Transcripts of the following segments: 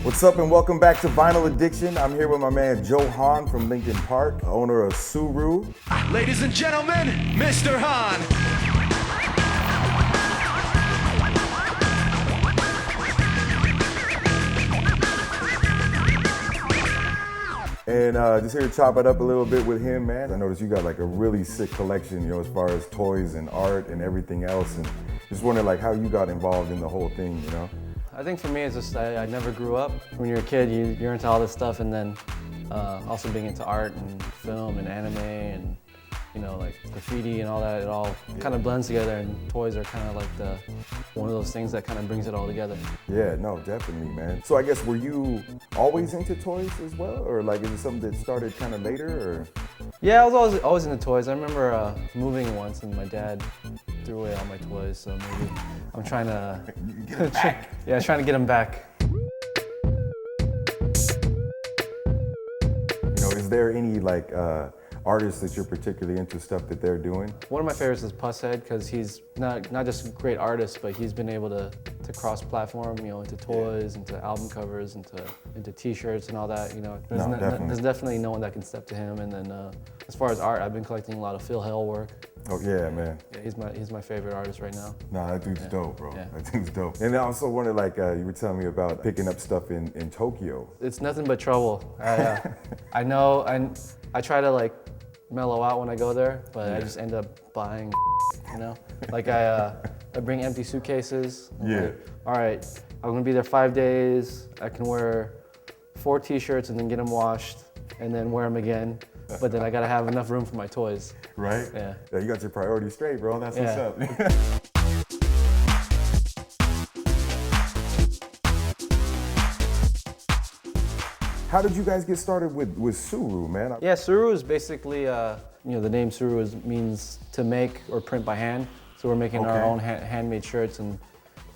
What's up and welcome back to Vinyl Addiction. I'm here with my man Joe Hahn from Lincoln Park, owner of Suru. Ladies and gentlemen, Mr. Hahn. And just here to chop it up a little bit with him, man. I noticed you got like a really sick collection, as far as toys and art and everything else. And just wondering like how you got involved in the whole thing, I think for me, it's just I never grew up. When you're a kid, you're into all this stuff, and then also being into art and film and anime and like graffiti and all that. It all kind of blends together, and toys are kind of like one of those things that kind of brings it all together. Yeah, no, definitely, man. So I guess were you always into toys as well, or like is it something that started kind of later, or? Yeah, I was always into toys. I remember moving once, and my dad threw away all my toys, so maybe I'm trying to Get it back. Yeah, trying to get them back. Is there any like artists that you're particularly into stuff that they're doing? One of my favorites is Pushead because he's not just a great artist, but he's been able to cross-platform, into toys, into album covers, into T-shirts and all that. There's definitely no one that can step to him. And then as far as art, I've been collecting a lot of Phil Hale work. Oh yeah, man. Yeah, he's my favorite artist right now. Nah, that dude's dope, bro. Yeah. That dude's dope. And I also wondered, like, you were telling me about picking up stuff in Tokyo. It's nothing but trouble. I know, I try to like mellow out when I go there, but I just end up buying, Like I bring empty suitcases. Yeah. Like, all right, I'm gonna be there 5 days. I can wear 4 T-shirts and then get them washed and then wear them again. But then I gotta have enough room for my toys. Right? Yeah. Yeah, you got your priorities straight, bro. That's what's Yeah. up. How did you guys get started with Suru, man? Yeah, Suru is basically, the name Suru means to make or print by hand. So we're making our own handmade shirts, and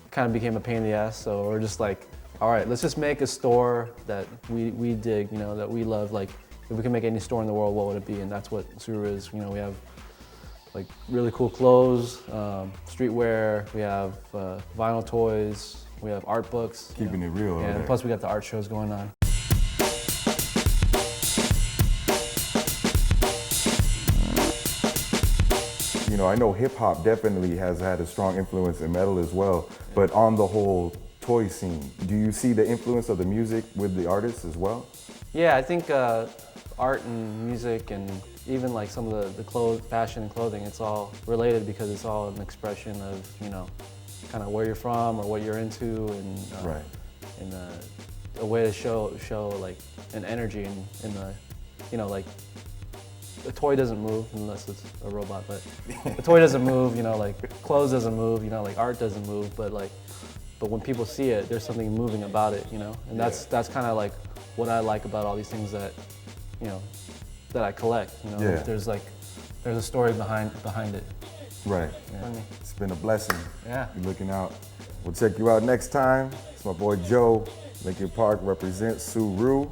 kind of became a pain in the ass. So we're just like, all right, let's just make a store that we dig, that we love. Like, if we can make any store in the world, what would it be? And that's what Suru is. We have like really cool clothes, streetwear. We have vinyl toys. We have art books. Keeping it real. And plus we got the art shows going on. I know hip hop definitely has had a strong influence in metal as well, but on the whole toy scene, do you see the influence of the music with the artists as well? Yeah, I think art and music and even like some of the fashion and clothing, it's all related because it's all an expression of, kind of where you're from or what you're into, and Right. and a way to show like an energy in the, like a toy doesn't move unless it's a robot, but the toy doesn't move, like clothes doesn't move, like art doesn't move, but when people see it, there's something moving about it, and that's kind of like what I like about all these things that, that I collect, Yeah. there's a story behind it. Right. Yeah. It's been a blessing. Yeah. You're looking out. We'll check you out next time. It's my boy Joe, Lincoln Park represents Suru.